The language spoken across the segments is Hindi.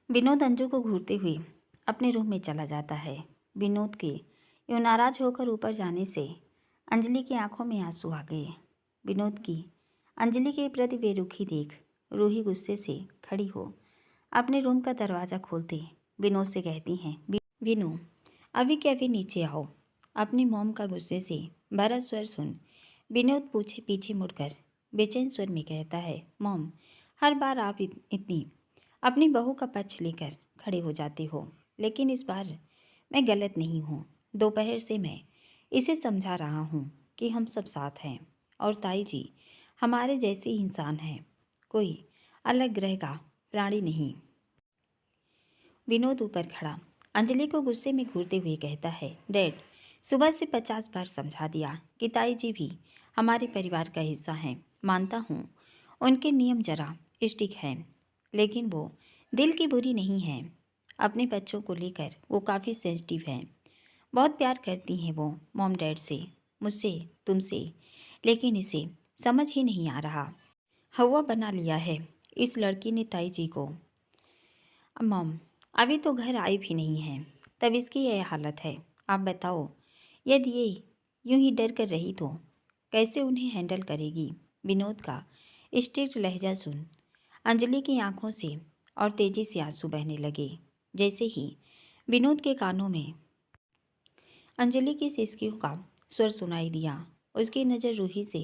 विनोद अंजू को घूरते हुए अपने रूम में चला जाता है। विनोद के यूं नाराज होकर ऊपर जाने से अंजलि की आंखों में आंसू आ गए। विनोद की अंजलि के प्रति बेरुखी देख रूही गुस्से से खड़ी हो अपने रूम का दरवाज़ा खोलते विनोद से कहती हैं, विनू अभी के अभी नीचे आओ। अपनी मॉम का गुस्से से भरा स्वर सुन विनोद पूछे पीछे मुड़कर बेचैन स्वर में कहता है, मॉम हर बार आप इतनी अपनी बहू का पक्ष लेकर खड़े हो जाते हो, लेकिन इस बार मैं गलत नहीं हूँ। दोपहर से मैं इसे समझा रहा हूँ कि हम सब साथ हैं और ताई जी हमारे जैसे ही इंसान हैं, कोई अलग ग्रह का प्राणी नहीं। विनोद ऊपर खड़ा अंजलि को गुस्से में घूरते हुए कहता है, डैड सुबह से 50 बार समझा दिया कि ताई जी भी हमारे परिवार का हिस्सा हैं। मानता हूँ उनके नियम जरा स्ट्रिक्ट हैं, लेकिन वो दिल की बुरी नहीं है। अपने बच्चों को लेकर वो काफ़ी सेंसिटिव हैं। बहुत प्यार करती हैं वो मॉम डैड से, मुझसे, तुमसे, लेकिन इसे समझ ही नहीं आ रहा। हवा बना लिया है इस लड़की ने ताई जी को। मॉम अभी तो घर आई भी नहीं है, तब इसकी यह हालत है। आप बताओ, यदि ये यूं ही डर कर रही तो कैसे उन्हें हैंडल करेगी। विनोद का स्ट्रिक्ट लहजा सुन अंजलि की आंखों से और तेजी से आंसू बहने लगे। जैसे ही विनोद के कानों में अंजलि की सिसकियों का स्वर सुनाई दिया, उसकी नज़र रूही से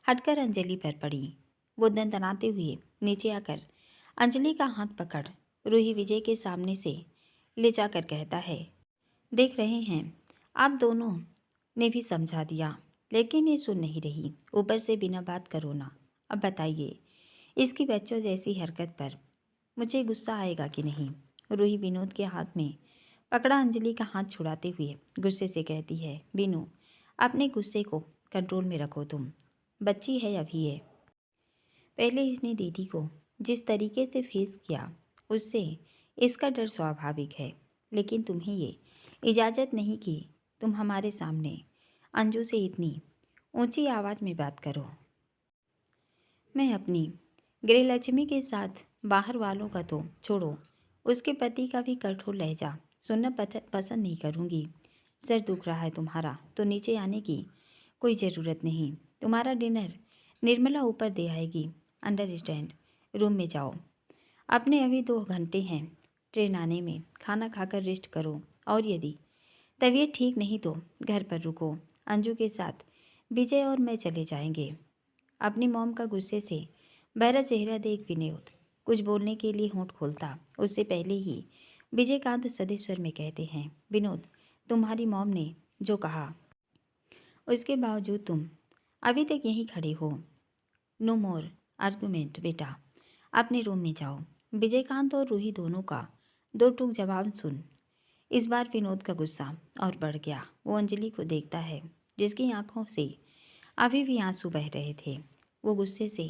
हटकर अंजलि पर पड़ी। वो दंदनाते हुए नीचे आकर अंजलि का हाथ पकड़ रूही विजय के सामने से ले जाकर कहता है, देख रहे हैं आप दोनों ने भी समझा दिया, लेकिन ये सुन नहीं रही। ऊपर से बिना बात करो ना। अब बताइए इसकी बच्चों जैसी हरकत पर मुझे गुस्सा आएगा कि नहीं। रूही विनोद के हाथ में पकड़ा अंजलि का हाथ छुड़ाते हुए गुस्से से कहती है, विनू अपने गुस्से को कंट्रोल में रखो। तुम बच्ची है अभी है। पहले इसने दीदी को जिस तरीके से फेस किया उससे इसका डर स्वाभाविक है, लेकिन तुम्हें ये इजाज़त नहीं कि तुम हमारे सामने अंजू से इतनी ऊंची आवाज़ में बात करो। मैं अपनी गृहलक्ष्मी के साथ बाहर वालों का तो छोड़ो, उसके पति का भी कठोर लहजा सुनना पसंद नहीं करूँगी। सर दुख रहा है तुम्हारा तो नीचे आने की कोई ज़रूरत नहीं। तुम्हारा डिनर निर्मला ऊपर दे आएगी। अंडरस्टैंड। रूम में जाओ। अपने अभी 2 घंटे हैं ट्रेन आने में। खाना खाकर रेस्ट करो, और यदि तबीयत ठीक नहीं तो घर पर रुको। अंजू के साथ विजय और मैं चले जाएंगे। अपनी मॉम का गुस्से से बहरा चेहरा देख विनोद कुछ बोलने के लिए होंठ खोलता, उससे पहले ही विजयकांत सधे स्वर में कहते हैं, विनोद तुम्हारी मॉम ने जो कहा उसके बावजूद तुम अभी तक यहीं खड़े हो। नो मोर आर्गुमेंट बेटा, अपने रूम में जाओ। विजयकांत और रूही दोनों का 2 टूक जवाब सुन इस बार विनोद का गुस्सा और बढ़ गया। वो अंजलि को देखता है जिसकी आंखों से अभी भी आंसू बह रहे थे। वो गुस्से से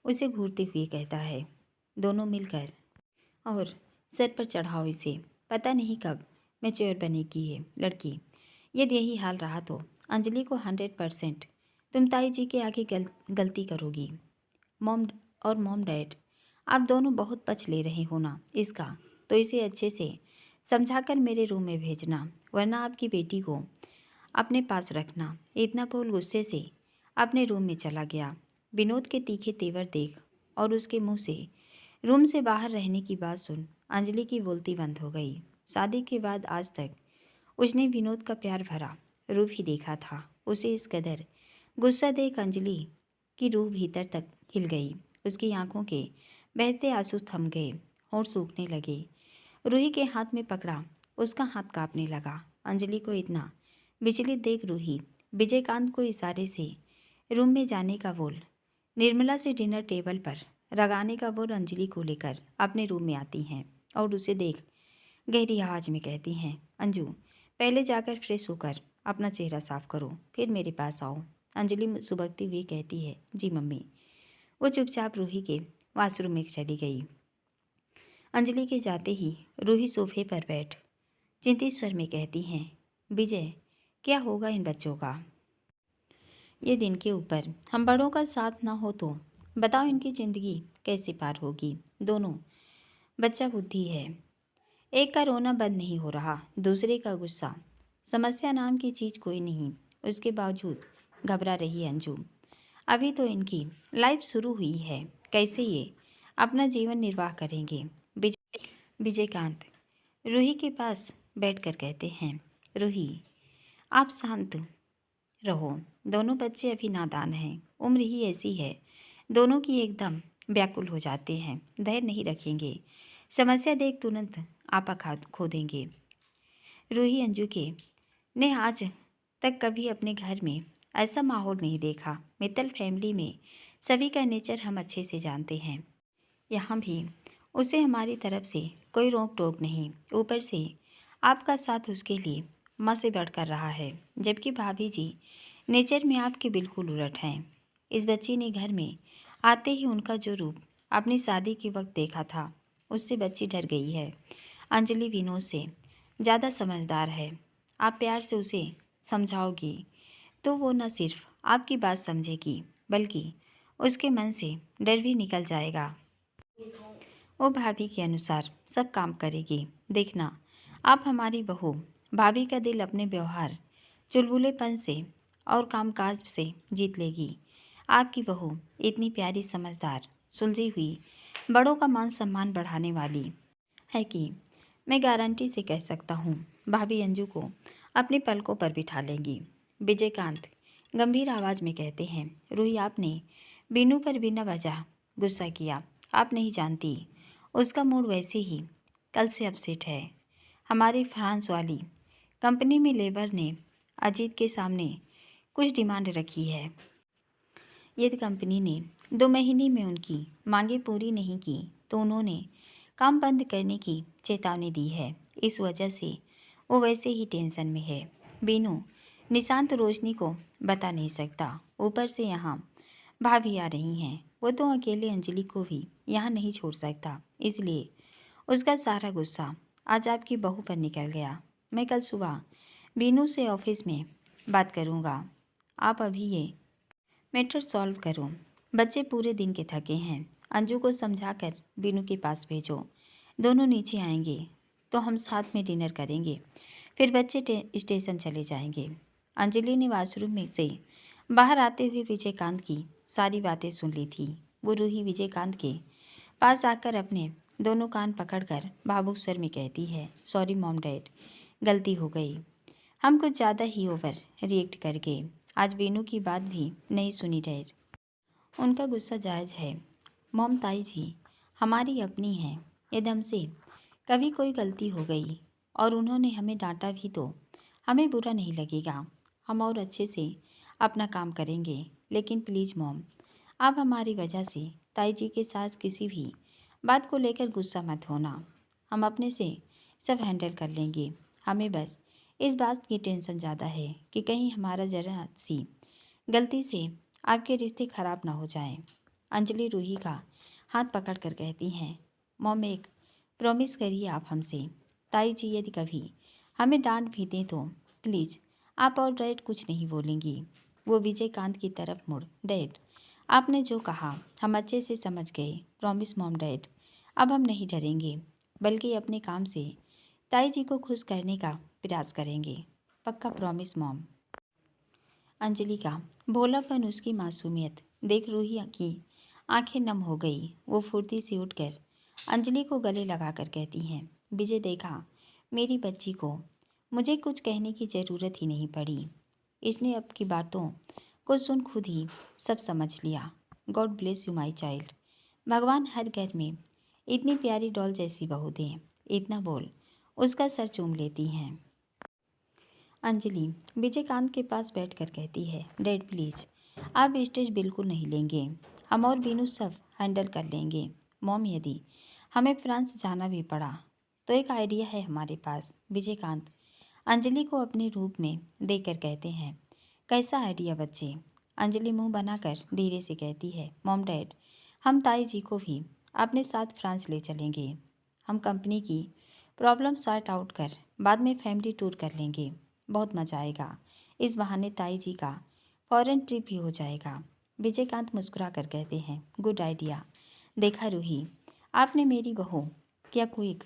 उसे घूरते हुए कहता है, दोनों मिलकर और सर पर चढ़ाओ इसे। पता नहीं कब मैच्योर बनेगी ये लड़की। यदि यही हाल रहा तो अंजलि को 100% तुम ताई जी के आगे गलती करोगी। मॉम और मॉम डैड आप दोनों बहुत पछ ले रहे हो ना इसका, तो इसे अच्छे से समझाकर मेरे रूम में भेजना, वरना आपकी बेटी को अपने पास रखना। इतना बोल गुस्से से अपने रूम में चला गया। विनोद के तीखे तेवर देख और उसके मुंह से रूम से बाहर रहने की बात सुन अंजलि की बोलती बंद हो गई। शादी के बाद आज तक उसने विनोद का प्यार भरा रूप ही देखा था। उसे इस कदर गुस्सा देख अंजलि की रूह भीतर तक हिल गई। उसकी आंखों के बहते आंसू थम गए, होंठ सूखने लगे। रूही के हाथ में पकड़ा उसका हाथ कांपने लगा। अंजलि को इतना विचलित देख रूही विजयकांत को इशारे से रूम में जाने का बोल निर्मला से डिनर टेबल पर रगाने का बोल अंजलि को लेकर अपने रूम में आती हैं और उसे देख गहरी आवाज़ में कहती हैं, अंजू पहले जाकर फ्रेश होकर अपना चेहरा साफ करो, फिर मेरे पास आओ। अंजलि सुबकती हुई कहती है, जी मम्मी। वो चुपचाप रूही के वॉशरूम में चली गई। अंजलि के जाते ही रूही सोफे पर बैठ चिंतित स्वर में कहती हैं, विजय क्या होगा इन बच्चों का। ये दिन के ऊपर हम बड़ों का साथ ना हो तो बताओ इनकी ज़िंदगी कैसे पार होगी। दोनों बच्चा बुद्धि है। एक का रोना बंद नहीं हो रहा, दूसरे का गुस्सा। समस्या नाम की चीज़ कोई नहीं, उसके बावजूद घबरा रही अंजू। अभी तो इनकी लाइफ शुरू हुई है, कैसे ये अपना जीवन निर्वाह करेंगे। विजयकांत रूही के पास बैठकर कहते हैं, रूही आप शांत रहो, दोनों बच्चे अभी नादान हैं, उम्र ही ऐसी है, दोनों की एकदम व्याकुल हो जाते हैं, धैर्य नहीं रखेंगे, समस्या देख तुरंत आपा खो देंगे। रूही अंजू के ने आज तक कभी अपने घर में ऐसा माहौल नहीं देखा। मित्तल फैमिली में सभी का नेचर हम अच्छे से जानते हैं, यहाँ भी उसे हमारी तरफ से कोई रोक टोक नहीं, ऊपर से आपका साथ उसके लिए माँ से बढ़कर रहा है, जबकि भाभी जी नेचर में आपके बिल्कुल उलट हैं। इस बच्ची ने घर में आते ही उनका जो रूप अपनी शादी के वक्त देखा था, उससे बच्ची डर गई है। अंजलि विनोद से ज़्यादा समझदार है, आप प्यार से उसे समझाओगी तो वो न सिर्फ आपकी बात समझेगी, बल्कि उसके मन से डर भी निकल जाएगा। वो भाभी के अनुसार सब काम करेगी। देखना, आप हमारी बहू भाभी का दिल अपने व्यवहार, चुलबुलेपन से और कामकाज से जीत लेगी। आपकी बहू इतनी प्यारी, समझदार, सुलझी हुई, बड़ों का मान सम्मान बढ़ाने वाली है कि मैं गारंटी से कह सकता हूँ भाभी अंजू को अपनी पलकों पर बिठा लेंगी। विजयकांत गंभीर आवाज़ में कहते हैं, रूही आपने बीनू पर बिना वजह गुस्सा किया। आप नहीं जानती, उसका मूड वैसे ही कल से अपसेट है। हमारी फ्रांस वाली कंपनी में लेबर ने अजीत के सामने कुछ डिमांड रखी है। यदि कंपनी ने 2 महीने में उनकी मांगें पूरी नहीं की तो उन्होंने काम बंद करने की चेतावनी दी है। इस वजह से वो वैसे ही टेंशन में है। बीनू निशांत रोशनी को बता नहीं सकता, ऊपर से यहाँ भाभी आ रही हैं, वो तो अकेले अंजलि को भी यहाँ नहीं छोड़ सकता, इसलिए उसका सारा गुस्सा आज आपकी बहू पर निकल गया। मैं कल सुबह बीनू से ऑफिस में बात करूँगा, आप अभी ये मैटर सॉल्व करो। बच्चे पूरे दिन के थके हैं, अंजू को समझाकर बीनू के पास भेजो। दोनों नीचे आएंगे तो हम साथ में डिनर करेंगे, फिर बच्चे स्टेशन चले जाएंगे। अंजलि ने वॉशरूम में से बाहर आते हुए विजयकांत की सारी बातें सुन ली थी। वो रूही विजयकांत के पास आकर अपने दोनों कान पकड़कर भावुक स्वर में कहती है, सॉरी मॉम डैड, गलती हो गई, हम कुछ ज़्यादा ही ओवर रिएक्ट कर गए। आज बीनू की बात भी नहीं सुनी डैड, उनका गुस्सा जायज़ है। मॉम ताई जी हमारी अपनी हैं, यदि हमसे कभी कोई गलती हो गई और उन्होंने हमें डांटा भी तो हमें बुरा नहीं लगेगा, हम और अच्छे से अपना काम करेंगे। लेकिन प्लीज़ मॉम, आप हमारी वजह से ताई जी के साथ किसी भी बात को लेकर गुस्सा मत होना, हम अपने से सब हैंडल कर लेंगे। हमें बस इस बात की टेंशन ज़्यादा है कि कहीं हमारा जरा सी गलती से आपके रिश्ते खराब ना हो जाएं। अंजलि रूही का हाथ पकड़कर कहती हैं, मॉम एक प्रॉमिस करिए आप हमसे, ताई जी यदि कभी हमें डांट भी दें तो प्लीज़ आप और डैड कुछ नहीं बोलेंगी। वो विजयकांत की तरफ मुड़, डैड आपने जो कहा हम अच्छे से समझ गए, प्रॉमिस मॉम डैड, अब हम नहीं डरेंगे, बल्कि अपने काम से ताई जी को खुश करने का प्रयास करेंगे, पक्का प्रॉमिस मॉम। अंजलि का भोलापन, उसकी मासूमियत देख रूही की आंखें नम हो गई। वो फुर्ती से उठकर अंजलि को गले लगाकर कहती हैं, विजय देखा, मेरी बच्ची को मुझे कुछ कहने की ज़रूरत ही नहीं पड़ी, इसने अब की बातों को सुन खुद ही सब समझ लिया। God bless you my child, भगवान हर घर में इतनी प्यारी डॉल जैसी बहू दें। इतना बोल उसका सर चूम लेती हैं। अंजलि विजयकांत के पास बैठकर कहती है, डैड प्लीज़ आप स्टेज बिल्कुल नहीं लेंगे, हम और बीनू सब हैंडल कर लेंगे। मॉम यदि हमें फ्रांस जाना भी पड़ा तो एक आइडिया है हमारे पास। विजयकांत अंजलि को अपने रूप में देखकर कहते हैं, कैसा आइडिया बच्चे? अंजलि मुंह बनाकर धीरे से कहती है, मॉम डैड हम ताई जी को भी अपने साथ फ्रांस ले चलेंगे, हम कंपनी की प्रॉब्लम सॉर्ट आउट कर बाद में फैमिली टूर कर लेंगे, बहुत मज़ा आएगा। इस बहाने ताई जी का फॉरेन ट्रिप भी हो जाएगा। विजयकांत मुस्कुरा कर कहते हैं, गुड आइडिया। देखा रूही, आपने मेरी बहू क्या क्विक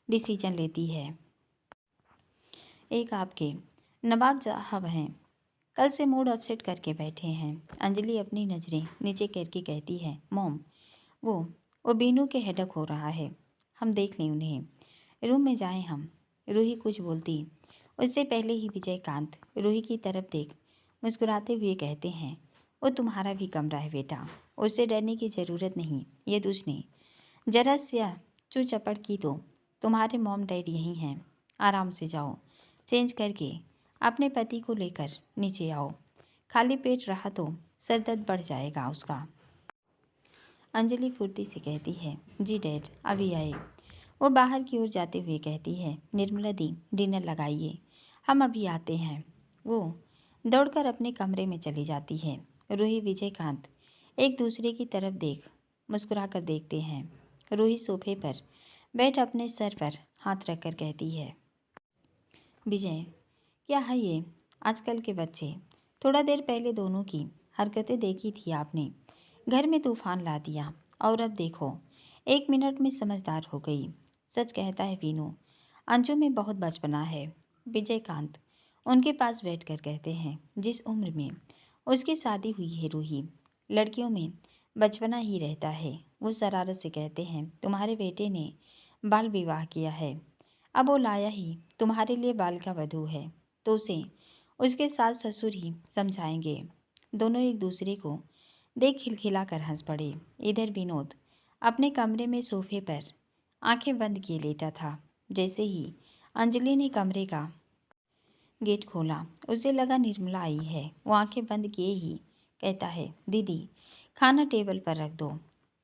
डिसीजन लेती है। एक आपके नवाब साहब हैं, कल से मूड अपसेट करके बैठे हैं। अंजलि अपनी नज़रें नीचे करके कहती है, मॉम वो बीनू के हेडक हो रहा है, हम देख लें उन्हें, रूम में जाएं हम। रूही कुछ बोलती उससे पहले ही विजयकांत रूही की तरफ देख मुस्कुराते हुए कहते हैं, वो तुम्हारा भी कमरा है बेटा, उससे डरने की ज़रूरत नहीं। ये उसने जरा सा चू चपड़ की तो तुम्हारे मॉम डैड यहीं हैं, आराम से जाओ, चेंज करके अपने पति को लेकर नीचे आओ, खाली पेट रहा तो सर दर्द बढ़ जाएगा उसका। अंजलि फुर्ती से कहती है, जी डैड अभी आए। वो बाहर की ओर जाते हुए कहती है, निर्मला दी डिनर लगाइए, हम अभी आते हैं। वो दौड़कर अपने कमरे में चली जाती है। रूही विजयकांत एक दूसरे की तरफ देख मुस्कुराकर देखते हैं। रूही सोफे पर बैठ अपने सर पर हाथ रखकर कहती है, विजय क्या है ये आजकल के बच्चे, थोड़ा देर पहले दोनों की हरकतें देखी थी आपने, घर में तूफान ला दिया और अब देखो 1 मिनट में समझदार हो गई। सच कहता है वीनू, अंजू में बहुत बचपना है। विजयकांत उनके पास बैठकर कहते हैं, जिस उम्र में उसकी शादी हुई है रूही, लड़कियों में बचपना ही रहता है। वो शरारत से कहते हैं, तुम्हारे बेटे ने बाल विवाह किया है, अब वो लाया ही तुम्हारे लिए बाल का वधू है, तो उसे उसके सास ससुर ही समझाएंगे। दोनों एक दूसरे को देख खिलखिला कर हंस पड़े। इधर विनोद अपने कमरे में सोफे पर आंखें बंद किए लेटा था। जैसे ही अंजलि ने कमरे का गेट खोला उसे लगा निर्मला आई है। वो आंखें बंद किए ही कहता है, दीदी खाना टेबल पर रख दो,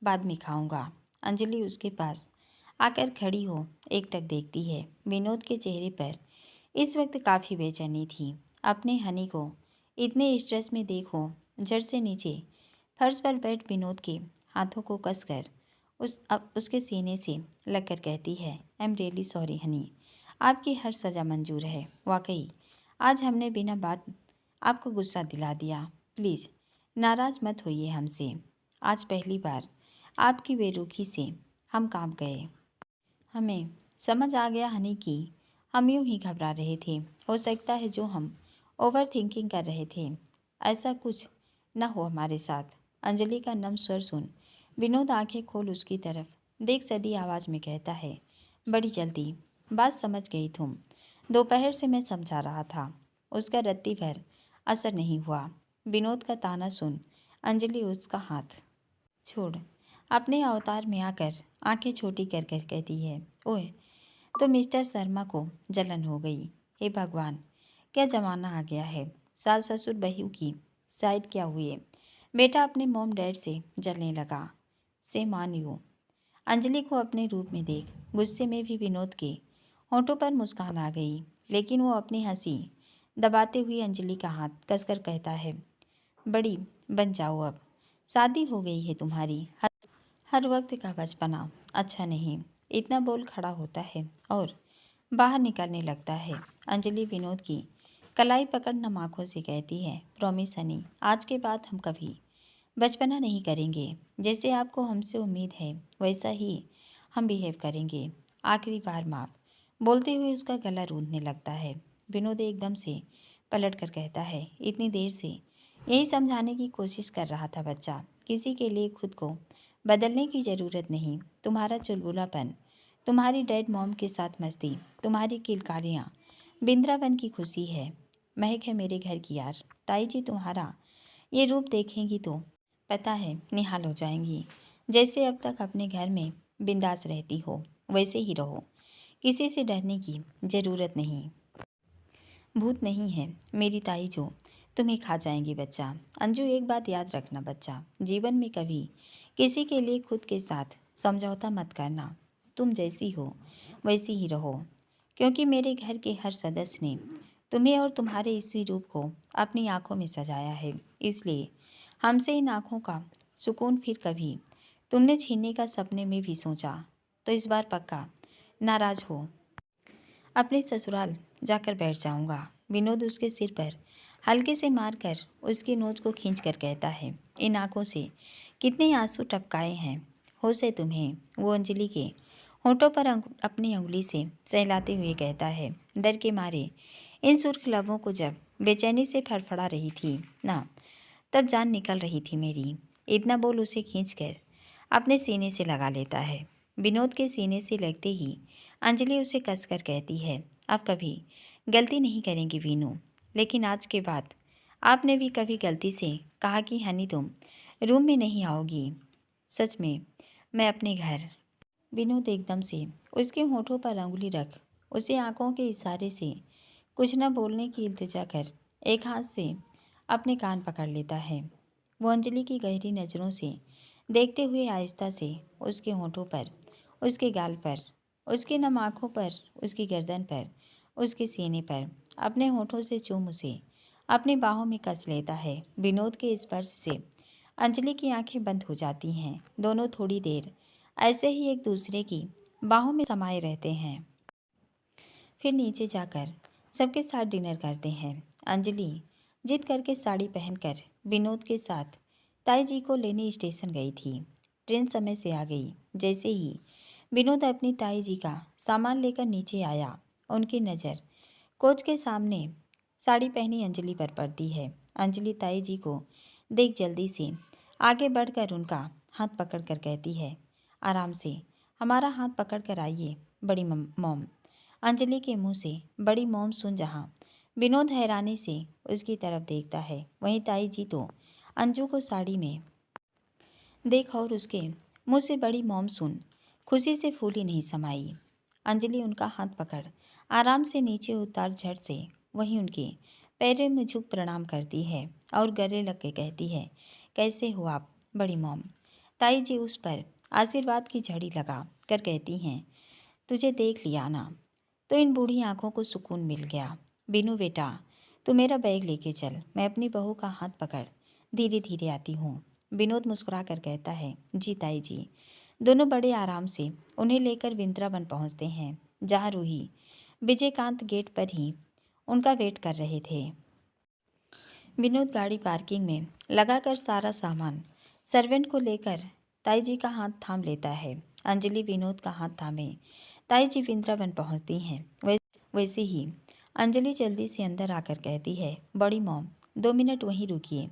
बाद में खाऊंगा। अंजलि उसके पास आकर खड़ी हो एकटक देखती है। विनोद के चेहरे पर इस वक्त काफ़ी बेचैनी थी। अपने हनी को इतने स्ट्रेस में देखो। जड़ से नीचे फर्श पर बैठ विनोद के हाथों को कसकर उसके सीने से लगकर कहती है, I am really sorry Honey, आपकी हर सज़ा मंजूर है। वाकई आज हमने बिना बात आपको गुस्सा दिला दिया, प्लीज़ नाराज़ मत होइए हमसे। आज पहली बार आपकी बेरुखी से हम कांप गए। हमें समझ आ गया हनी कि हम यूं ही घबरा रहे थे। हो सकता है जो हम ओवर थिंकिंग कर रहे थे ऐसा कुछ न हो हमारे साथ। अंजलि का नम स्वर सुन विनोद आंखें खोल उसकी तरफ देख सदी आवाज़ में कहता है, बड़ी जल्दी बात समझ गई तुम, दोपहर से मैं समझा रहा था, उसका रत्ती भर असर नहीं हुआ। विनोद का ताना सुन अंजलि उसका हाथ छोड़ अपने अवतार में आकर आंखें छोटी कर कर कहती है, ओए तो मिस्टर शर्मा को जलन हो गई। हे भगवान, क्या ज़माना आ गया है। सास ससुर बहू की साइड क्या हुए, बेटा अपने मॉम डैड से जलने लगा। से मान यू। अंजलि को अपने रूप में देख गुस्से में भी विनोद के होठों पर मुस्कान आ गई, लेकिन वो अपनी हंसी दबाते हुए अंजलि का हाथ कसकर कहता है, बड़ी बन जाओ अब, शादी हो गई है तुम्हारी, हर वक्त का बचपना अच्छा नहीं। इतना बोल खड़ा होता है और बाहर निकलने लगता है। अंजलि विनोद की कलाई पकड़ नम आँखों से कहती है, प्रॉमिस हनी, आज के बाद हम कभी बचपना नहीं करेंगे। जैसे आपको हमसे उम्मीद है वैसा ही हम बिहेव करेंगे। आखिरी बार माफ। बोलते हुए उसका गला रूंधने लगता है। विनोद एकदम से पलट कर कहता है, इतनी देर से यही समझाने की कोशिश कर रहा था बच्चा, किसी के लिए खुद को बदलने की ज़रूरत नहीं। तुम्हारा चुलबुलापन, तुम्हारी डैड मॉम के साथ मस्ती, तुम्हारी किलकारियाँ बिंद्रावन की खुशी है, महक है मेरे घर की यार। ताई जी तुम्हारा ये रूप देखेंगी तो पता है निहाल हो जाएंगी। जैसे अब तक अपने घर में बिंदास रहती हो वैसे ही रहो, किसी से डरने की ज़रूरत नहीं। भूत नहीं है मेरी ताई जो तुम्हें खा जाएंगी बच्चा। अंजू एक बात याद रखना बच्चा, जीवन में कभी किसी के लिए खुद के साथ समझौता मत करना। तुम जैसी हो वैसी ही रहो, क्योंकि मेरे घर के हर सदस्य ने तुम्हें और तुम्हारे इसी रूप को अपनी आंखों में सजाया है। इसलिए हमसे इन आँखों का सुकून फिर कभी तुमने छीनने का सपने में भी सोचा तो इस बार पक्का नाराज हो अपने ससुराल जाकर बैठ जाऊंगा। विनोद उसके सिर पर हल्के से मारकर उसकी नोच को खींच कर कहता है, इन आँखों से कितने आंसू टपकाए हैं, होश है तुम्हें। वो अंजलि के होठों पर अपनी उंगली से सहलाते हुए कहता है। डर के मारे इन सुर्ख लबों को जब बेचैनी से फड़फड़ा रही थी ना, तब जान निकल रही थी मेरी। इतना बोल उसे खींचकर अपने सीने से लगा लेता है। विनोद के सीने से लगते ही अंजलि उसे कसकर कहती है, अब कभी गलती नहीं करेंगी वीनू, लेकिन आज के बाद आपने भी कभी गलती से कहा कि हनी तुम रूम में नहीं आओगी। सच में मैं अपने घर। विनोद एकदम से उसके होठों पर अंगुली रख उसे आंखों के इशारे से कुछ न बोलने की इल्तिजा कर एक हाथ से अपने कान पकड़ लेता है। वो अंजलि की गहरी नज़रों से देखते हुए आहिस्ता से उसके होठों पर, उसके गाल पर, उसके नम आँखों पर, उसकी गर्दन पर, उसके सीने पर अपने होठों से चूम उसे अपनी बाहों में कस लेता है। विनोद के स्पर्श से अंजलि की आंखें बंद हो जाती हैं। दोनों थोड़ी देर ऐसे ही एक दूसरे की बाहों में समाये रहते हैं। फिर नीचे जाकर सबके साथ डिनर करते हैं। अंजलि जिद करके साड़ी पहनकर विनोद के साथ ताई जी को लेने स्टेशन गई थी। ट्रेन समय से आ गई। जैसे ही विनोद अपनी ताई जी का सामान लेकर नीचे आया, उनकी नज़र कोच के सामने साड़ी पहनी अंजलि पर पड़ती है। अंजलि ताई जी को देख जल्दी से आगे बढ़कर उनका हाथ पकड़कर कहती है, आराम से हमारा हाथ पकड़ कर आइए बड़ी मॉम। अंजलि के मुंह से बड़ी मॉम सुन जहाँ विनोद हैरानी से उसकी तरफ देखता है, वहीं ताई जी तो अंजू को साड़ी में देख और उसके मुंह से बड़ी मॉम सुन खुशी से फूली नहीं समाई। अंजलि उनका हाथ पकड़ आराम से नीचे उतार झट से वहीं उनके पैरों में झुक प्रणाम करती है और गले लग के कहती है, कैसे हो आप बड़ी मॉम। ताई जी उस पर आशीर्वाद की झड़ी लगा कर कहती हैं, तुझे देख लिया ना तो इन बूढ़ी आंखों को सुकून मिल गया। बीनू बेटा, तू मेरा बैग लेके चल, मैं अपनी बहू का हाथ पकड़ धीरे धीरे आती हूँ। विनोद मुस्कुरा कर कहता है, जी ताई जी। दोनों बड़े आराम से उन्हें लेकर वृंदावन पहुँचते हैं, जहाँ रूही विजयकांत गेट पर ही उनका वेट कर रहे थे। विनोद गाड़ी पार्किंग में लगाकर सारा सामान सर्वेंट को लेकर ताई जी का हाथ थाम लेता है। अंजलि विनोद का हाथ थामे ताई जी वृंदावन पहुंचती हैं। वैसे ही अंजलि जल्दी से अंदर आकर कहती है, बड़ी मॉम 2 मिनट वहीं रुकिए,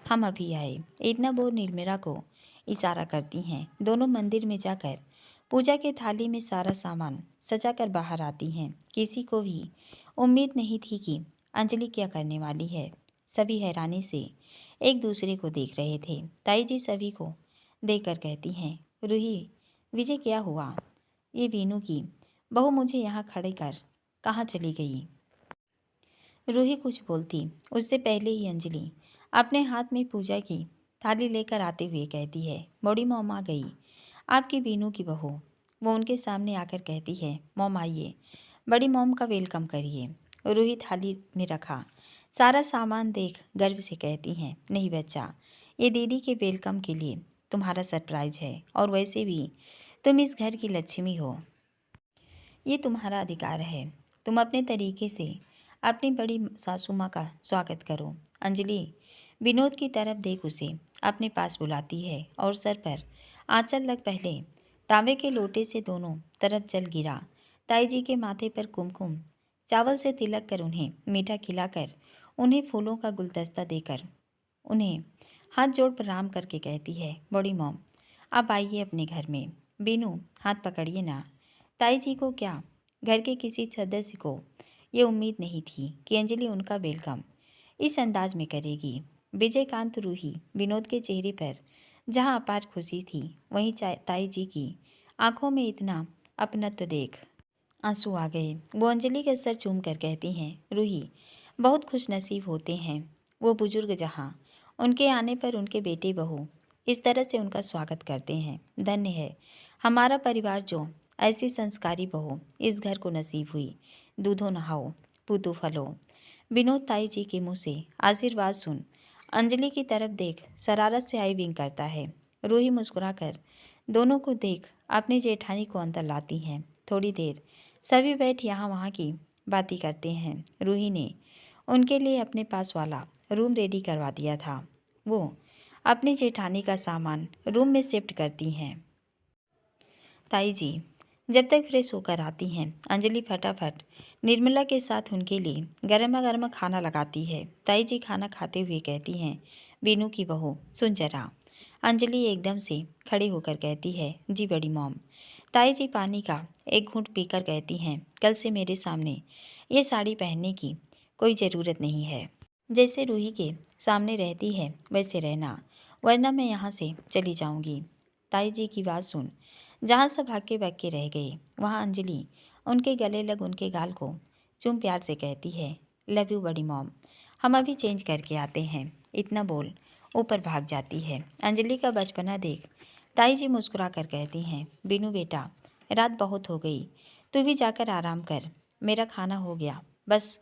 हम अभी आए। इतना बोल निर्मला को इशारा करती हैं। दोनों मंदिर में जाकर पूजा के थाली में सारा सामान सजा कर बाहर आती हैं। किसी को भी उम्मीद नहीं थी कि अंजलि क्या करने वाली है। सभी हैरानी से एक दूसरे को देख रहे थे। ताई जी सभी को देखकर कहती हैं, रूही विजय क्या हुआ? ये वीनू की बहू मुझे यहाँ खड़े कर कहाँ चली गई? रूही कुछ बोलती उससे पहले ही अंजलि अपने हाथ में पूजा की थाली लेकर आते हुए कहती है, बड़ी मॉम आ गई आपकी वीनू की बहू। वो उनके सामने आकर कहती है, मॉम आइए, बड़ी मॉम का वेलकम करिए। रूही थाली में रखा सारा सामान देख गर्व से कहती हैं, नहीं बच्चा, ये दीदी के वेलकम के लिए तुम्हारा सरप्राइज है, और वैसे भी तुम इस घर की लक्ष्मी हो, ये तुम्हारा अधिकार है। तुम अपने तरीके से अपनी बड़ी सासू माँ का स्वागत करो। अंजलि विनोद की तरफ देख उसे अपने पास बुलाती है और सर पर आंचल लग पहले तांबे के लोटे से दोनों तरफ जल गिरा। ताई जी के माथे पर कुमकुम चावल से तिलक कर उन्हें मीठा खिलाकर उन्हें फूलों का गुलदस्ता देकर उन्हें हाथ जोड़ प्रणाम करके कहती है, बड़ी मॉम अब आइए अपने घर में। बीनू हाथ पकड़िए ना। ताई जी को क्या घर के किसी सदस्य को ये उम्मीद नहीं थी कि अंजलि उनका वेलकम इस अंदाज में करेगी। विजयकांत रूही विनोद के चेहरे पर जहां अपार खुशी थी, वहीं ताई जी की आंखों में इतना अपनत्व देख आंसू आ गए। वो अंजलि के सर चूम कर कहती हैं, रूही बहुत खुश नसीब होते हैं वो बुजुर्ग जहाँ उनके आने पर उनके बेटे बहू इस तरह से उनका स्वागत करते हैं। धन्य है हमारा परिवार जो ऐसी संस्कारी बहू इस घर को नसीब हुई। दूधो नहाओ पूतू फलो। विनोद ताई जी के मुंह से आशीर्वाद सुन अंजलि की तरफ देख शरारत से आई विंग करता है। रूही मुस्कुराकर दोनों को देख अपनी जेठानी को अंदर लाती हैं। थोड़ी देर सभी बैठ यहाँ वहाँ की बातें करते हैं। रूही ने उनके लिए अपने पास वाला रूम रेडी करवा दिया था। वो अपनी जेठानी का सामान रूम में शिफ्ट करती हैं। ताई जी जब तक फ्रेश होकर आती हैं अंजलि फटाफट निर्मला के साथ उनके लिए गर्मा गर्मा खाना लगाती है। ताई जी खाना खाते हुए कहती हैं, बीनू की बहू सुन जरा। अंजलि एकदम से खड़े होकर कहती है, जी बड़ी मॉम। ताई जी पानी का एक घूंट पीकर कहती हैं, कल से मेरे सामने ये साड़ी पहनने की कोई ज़रूरत नहीं है। जैसे रूही के सामने रहती है वैसे रहना, वरना मैं यहाँ से चली जाऊँगी। ताई जी की बात सुन जहाँ सब हक्के बक्के रह गए, वहाँ अंजलि उनके गले लग उनके गाल को चूम प्यार से कहती है, लव यू बड़ी मॉम, हम अभी चेंज करके आते हैं। इतना बोल ऊपर भाग जाती है। अंजलि का बचपना देख ताई जी मुस्कुरा कर कहती हैं, बीनू बेटा रात बहुत हो गई, तू भी जाकर आराम कर, मेरा खाना हो गया, बस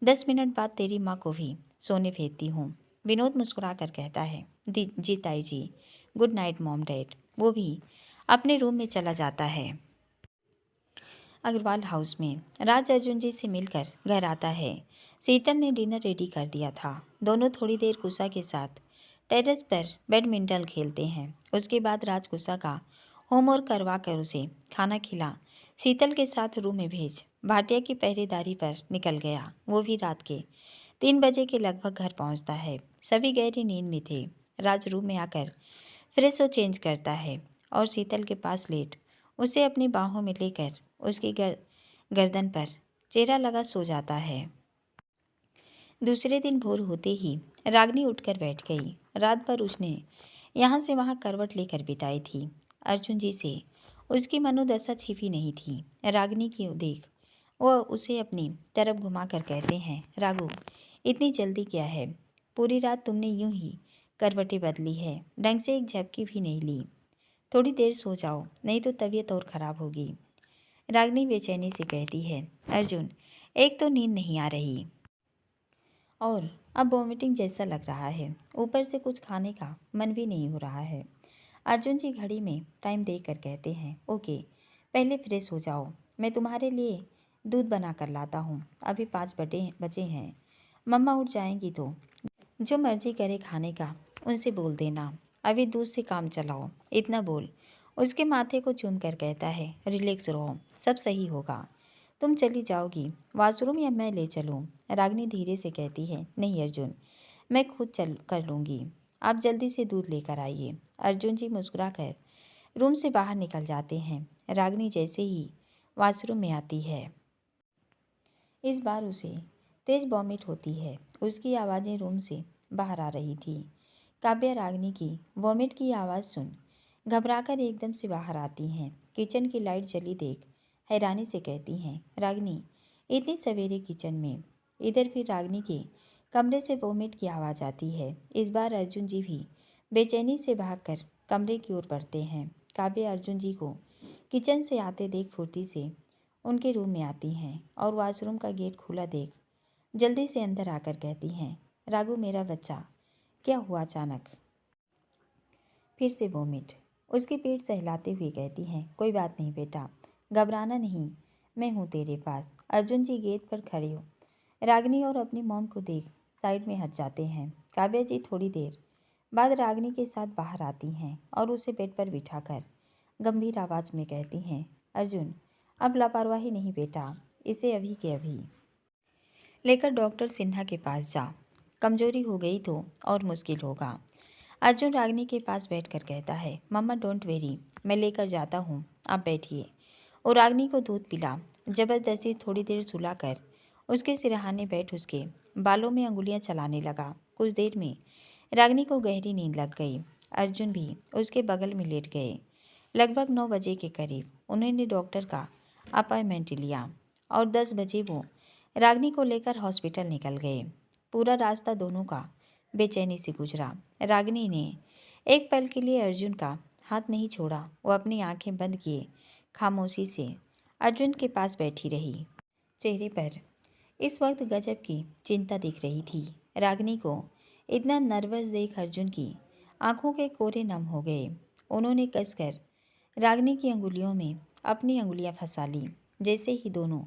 10 मिनट बाद तेरी माँ को भी सोने भेजती हूँ। विनोद मुस्कुरा कर कहता है, जी ताई जी, गुड नाइट मॉम डैड। वो भी अपने रूम में चला जाता है। अग्रवाल हाउस में राज अर्जुन जी से मिलकर घर आता है। शीतल ने डिनर रेडी कर दिया था। दोनों थोड़ी देर कुसा के साथ टेरेस पर बैडमिंटन खेलते हैं। उसके बाद राज कुसा का होमवर्क करवा कर उसे खाना खिला शीतल के साथ रूम में भेज भाटिया की पहरेदारी पर निकल गया। वो भी रात के 3 बजे के लगभग घर पहुंचता है। सभी गहरी नींद में थे। राज रूम में आकर फ्रेश और चेंज करता है और शीतल के पास लेट उसे अपनी बाहों में लेकर उसकी गर्दन पर चेहरा लगा सो जाता है। दूसरे दिन भोर होते ही रागनी उठकर बैठ गई। रात भर उसने यहाँ से वहाँ करवट लेकर बिताई थी। अर्जुन जी से उसकी मनोदशा छिपी नहीं थी। रागनी की देख वो उसे अपनी तरफ घुमाकर कहते हैं, राघु इतनी जल्दी क्या है, पूरी रात तुमने यूं ही करवटें बदली है, ढंग से एक झपकी भी नहीं ली। थोड़ी देर सो जाओ, नहीं तो तबीयत और ख़राब होगी। रागनी बेचैनी से कहती है, अर्जुन एक तो नींद नहीं आ रही और अब वॉमिटिंग जैसा लग रहा है, ऊपर से कुछ खाने का मन भी नहीं हो रहा है। अर्जुन जी घड़ी में टाइम देकर कहते हैं, ओके पहले फ्रेश हो जाओ, मैं तुम्हारे लिए दूध बना कर लाता हूँ, अभी 5 बजे हैं। मम्मा उठ जाएंगी तो जो मर्जी करे खाने का उनसे बोल देना, अभी दूध से काम चलाओ। इतना बोल उसके माथे को चूम कर कहता है, रिलैक्स रहो, सब सही होगा। तुम चली जाओगी वॉशरूम या मैं ले चलूँ? रागनी धीरे से कहती है, नहीं अर्जुन, मैं खुद चल कर लूँगी, आप जल्दी से दूध लेकर आइए। अर्जुन जी मुस्कुराकर रूम से बाहर निकल जाते हैं। रागनी जैसे ही वॉशरूम में आती है, इस बार उसे तेज वॉमिट होती है। उसकी आवाज़ें रूम से बाहर आ रही थी। काव्या रागनी की वॉमिट की आवाज़ सुन घबराकर एकदम से बाहर आती हैं। किचन की लाइट जली देख हैरानी से कहती हैं, रागनी इतनी सवेरे किचन में? इधर फिर रागनी के कमरे से वॉमिट की आवाज़ आती है। इस बार अर्जुन जी भी बेचैनी से भागकर कमरे की ओर बढ़ते हैं। काव्या अर्जुन जी को किचन से आते देख फुर्ती से उनके रूम में आती हैं और वॉशरूम का गेट खुला देख जल्दी से अंदर आकर कहती हैं, राघु मेरा बच्चा, क्या हुआ अचानक? फिर से वोमिट। उसकी पीठ सहलाते हुए कहती हैं, कोई बात नहीं बेटा, घबराना नहीं, मैं हूँ तेरे पास। अर्जुन जी गेट पर खड़े हो रागनी और अपनी मॉम को देख साइड में हट जाते हैं। काव्या जी थोड़ी देर बाद रागनी के साथ बाहर आती हैं और उसे बेड पर बिठाकर गंभीर आवाज़ में कहती हैं, अर्जुन अब लापरवाही नहीं बेटा, इसे अभी के अभी लेकर डॉक्टर सिन्हा के पास जा, कमजोरी हो गई तो और मुश्किल होगा। अर्जुन रागनी के पास बैठकर कहता है, मम्मा डोंट वेरी, मैं लेकर जाता हूँ, आप बैठिए। और रागनी को दूध पिला जबरदस्ती थोड़ी देर सुलाकर उसके सिरहाने बैठ उसके बालों में अंगुलियां चलाने लगा। कुछ देर में रागनी को गहरी नींद लग गई। अर्जुन भी उसके बगल में लेट गए। लगभग 9 बजे के करीब उन्होंने डॉक्टर का अपॉइंटमेंट लिया और 10 बजे वो रागनी को लेकर हॉस्पिटल निकल गए। पूरा रास्ता दोनों का बेचैनी से गुजरा। रागनी ने एक पल के लिए अर्जुन का हाथ नहीं छोड़ा। वो अपनी आंखें बंद किए खामोशी से अर्जुन के पास बैठी रही। चेहरे पर इस वक्त गजब की चिंता दिख रही थी। रागनी को इतना नर्वस देख अर्जुन की आंखों के कोरे नम हो गए। उन्होंने कसकर रागनी की अंगुलियों में अपनी अंगुलियां फंसा ली। जैसे ही दोनों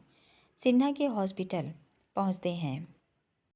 सिन्हा के हॉस्पिटल पहुंचते हैं,